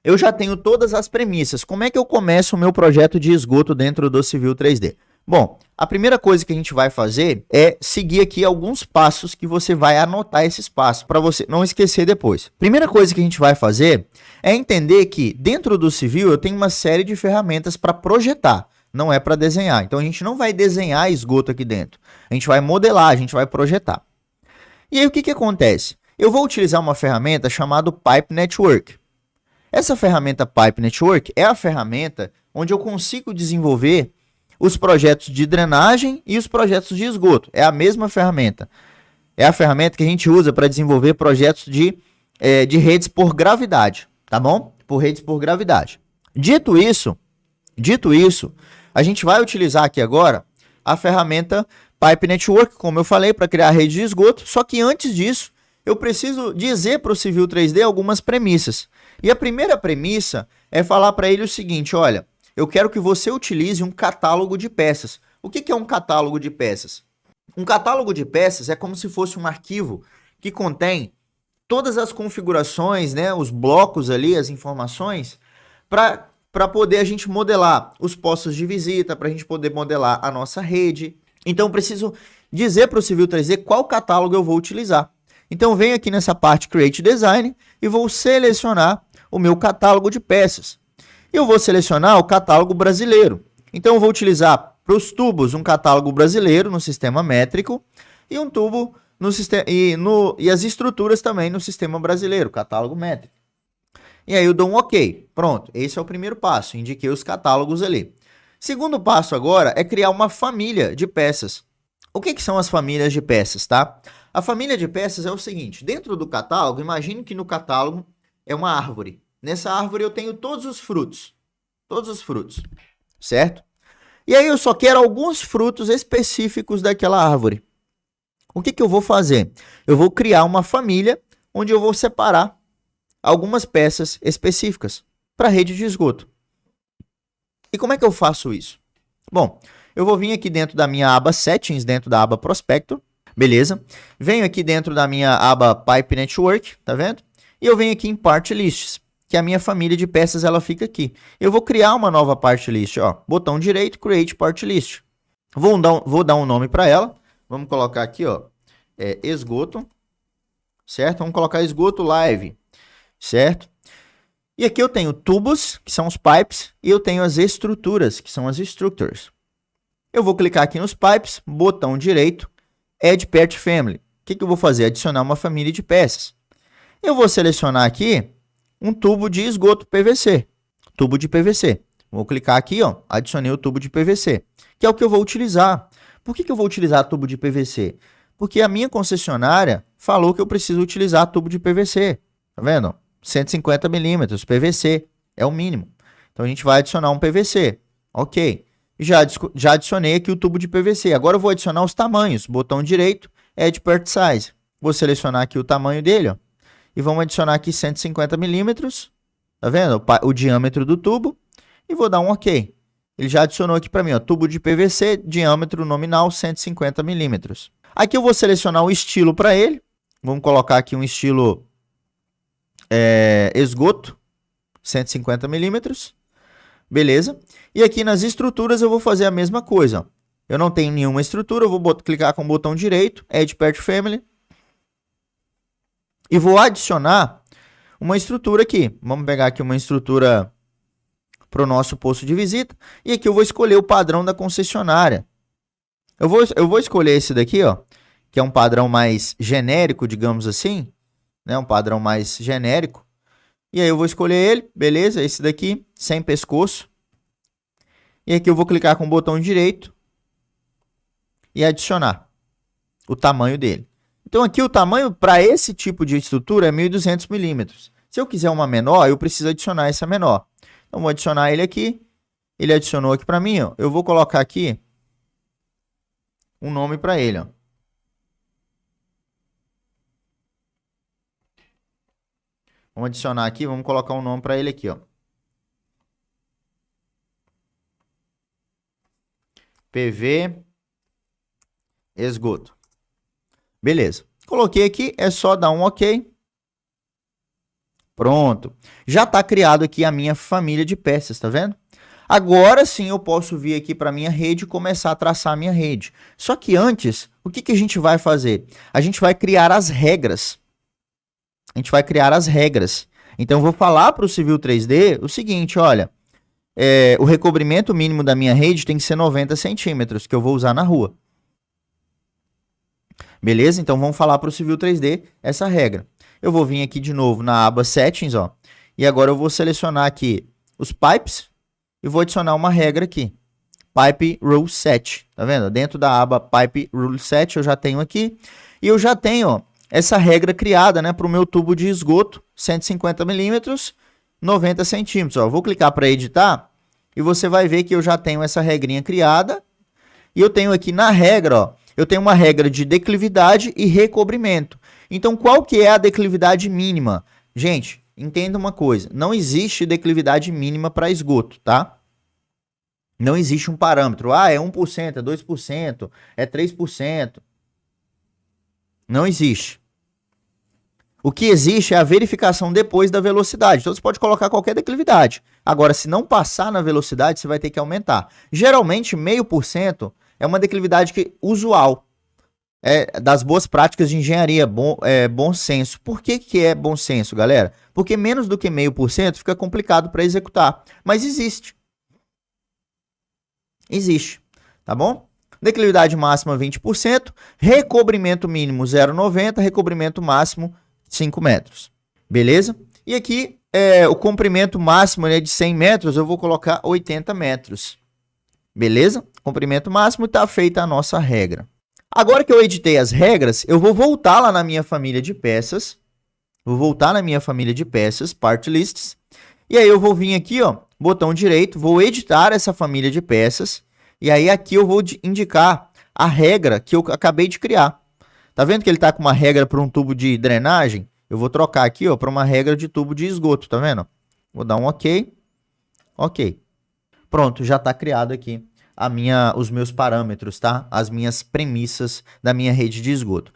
eu já tenho todas as premissas. Como é que eu começo o meu projeto de esgoto dentro do Civil 3D? Bom, a primeira coisa que a gente vai fazer é seguir aqui alguns passos que você vai anotar esses passos para você não esquecer depois. Primeira coisa que a gente vai fazer é entender que dentro do Civil eu tenho uma série de ferramentas para projetar, não é para desenhar. Então a gente não vai desenhar esgoto aqui dentro. A gente vai modelar, a gente vai projetar. E aí o que acontece? Eu vou utilizar uma ferramenta chamada Pipe Network. Essa ferramenta Pipe Network é a ferramenta onde eu consigo desenvolver os projetos de drenagem e os projetos de esgoto. É a mesma ferramenta. É a ferramenta que a gente usa para desenvolver projetos de redes por gravidade, tá bom? Por redes por gravidade. Dito isso, a gente vai utilizar aqui agora a ferramenta Pipe Network, como eu falei, para criar a rede de esgoto. Só que antes disso, eu preciso dizer para o Civil 3D algumas premissas. E a primeira premissa é falar para ele o seguinte, olha, eu quero que você utilize um catálogo de peças. O que é um catálogo de peças? Um catálogo de peças é como se fosse um arquivo que contém todas as configurações, né, os blocos ali, as informações, para poder a gente modelar os postos de visita, para a gente poder modelar a nossa rede. Então, eu preciso dizer para o Civil 3D qual catálogo eu vou utilizar. Então, eu venho aqui nessa parte Create Design e vou selecionar o meu catálogo de peças. Eu vou selecionar o catálogo brasileiro. Então, eu vou utilizar para os tubos um catálogo brasileiro no sistema métrico e um tubo no sistema e as estruturas também no sistema brasileiro, catálogo métrico. E aí eu dou um OK. Pronto, esse é o primeiro passo, indiquei os catálogos ali. Segundo passo agora é criar uma família de peças. O que são as famílias de peças, tá? A família de peças é o seguinte, dentro do catálogo, imagine que no catálogo é uma árvore. Nessa árvore eu tenho todos os frutos, certo? E aí eu só quero alguns frutos específicos daquela árvore. O que eu vou fazer? Eu vou criar uma família onde eu vou separar algumas peças específicas para a rede de esgoto. E como é que eu faço isso? Bom, eu vou vir aqui dentro da minha aba Settings, dentro da aba Prospector, beleza? Venho aqui dentro da minha aba Pipe Network, tá vendo? E eu venho aqui em Part Lists, que a minha família de peças ela fica aqui. Eu vou criar uma nova Part List, ó, botão direito, Create Part List. Vou dar um nome para ela. Vamos colocar aqui, ó, esgoto, certo? Vamos colocar esgoto live, certo? E aqui eu tenho tubos, que são os pipes, e eu tenho as estruturas, que são as structures. Eu vou clicar aqui nos pipes, botão direito, Add Part Family. O que eu vou fazer? Adicionar uma família de peças. Eu vou selecionar aqui um tubo de esgoto PVC. Tubo de PVC. Vou clicar aqui, ó, adicionei o tubo de PVC, que é o que eu vou utilizar. Por que eu vou utilizar tubo de PVC? Porque a minha concessionária falou que eu preciso utilizar tubo de PVC. Tá vendo? 150 milímetros, PVC, é o mínimo. Então, a gente vai adicionar um PVC. Ok. Já adicionei aqui o tubo de PVC. Agora, eu vou adicionar os tamanhos. Botão direito, Add Part Size. Vou selecionar aqui o tamanho dele, ó. E vamos adicionar aqui 150 milímetros. Tá vendo? O diâmetro do tubo. E vou dar um OK. Ele já adicionou aqui para mim, ó, tubo de PVC, diâmetro nominal 150 milímetros. Aqui eu vou selecionar o estilo para ele. Vamos colocar aqui um estilo esgoto, 150 milímetros. Beleza. E aqui nas estruturas eu vou fazer a mesma coisa. Ó. Eu não tenho nenhuma estrutura, eu vou clicar com o botão direito, Add Part Family. E vou adicionar uma estrutura aqui. Vamos pegar aqui uma estrutura para o nosso posto de visita. E aqui eu vou escolher o padrão da concessionária. Eu vou escolher esse daqui, ó, que é um padrão mais genérico, digamos assim. Né, um padrão mais genérico. E aí eu vou escolher ele, beleza? Esse daqui, sem pescoço. E aqui eu vou clicar com o botão direito e adicionar o tamanho dele. Então aqui o tamanho para esse tipo de estrutura é 1.200 milímetros. Se eu quiser uma menor, eu preciso adicionar essa menor. Então vou adicionar ele aqui. Ele adicionou aqui para mim, ó. Eu vou colocar aqui um nome para ele, ó. Vamos adicionar aqui, vamos colocar um nome para ele aqui, ó. PV esgoto. Beleza. Coloquei aqui, é só dar um OK. Pronto. Já está criado aqui a minha família de peças, tá vendo? Agora sim eu posso vir aqui para a minha rede e começar a traçar a minha rede. Só que antes, o que a gente vai fazer? A gente vai criar as regras. A gente vai criar as regras. Então eu vou falar para o Civil 3D o seguinte, olha, o recobrimento mínimo da minha rede tem que ser 90 centímetros, que eu vou usar na rua. Beleza? Então vamos falar para o Civil 3D essa regra. Eu vou vir aqui de novo na aba Settings, ó, e agora eu vou selecionar aqui os pipes e vou adicionar uma regra aqui. Pipe Rule Set, tá vendo? Dentro da aba Pipe Rule Set eu já tenho aqui, e eu já tenho, ó, essa regra criada, né, para o meu tubo de esgoto, 150 milímetros, 90 centímetros. Ó. Eu vou clicar para editar e você vai ver que eu já tenho essa regrinha criada, e eu tenho aqui na regra, ó, eu tenho uma regra de declividade e recobrimento. Então, qual que é a declividade mínima? Gente, entenda uma coisa, não existe declividade mínima para esgoto, tá? Não existe um parâmetro. Ah, é 1%, é 2%, é 3%. Não existe. O que existe é a verificação depois da velocidade. Então, você pode colocar qualquer declividade. Agora, se não passar na velocidade, você vai ter que aumentar. Geralmente, 0,5% é uma declividade usual. Das boas práticas de engenharia, bom senso. Por que é bom senso, galera? Porque menos do que 0,5% fica complicado para executar. Mas existe. Existe, tá bom? Declividade máxima 20%, recobrimento mínimo 0,90, recobrimento máximo 5 metros. Beleza? E aqui, o comprimento máximo, né, de 100 metros, eu vou colocar 80 metros. Beleza? Comprimento máximo, está feita a nossa regra. Agora que eu editei as regras, eu vou voltar lá na minha família de peças. Vou voltar na minha família de peças, Part Lists. E aí eu vou vir aqui, ó, botão direito, vou editar essa família de peças. E aí aqui eu vou indicar a regra que eu acabei de criar. Tá vendo que ele tá com uma regra para um tubo de drenagem? Eu vou trocar aqui, ó, para uma regra de tubo de esgoto, tá vendo? Vou dar um OK. OK. Pronto, já está criado aqui os meus parâmetros, tá? As minhas premissas da minha rede de esgoto.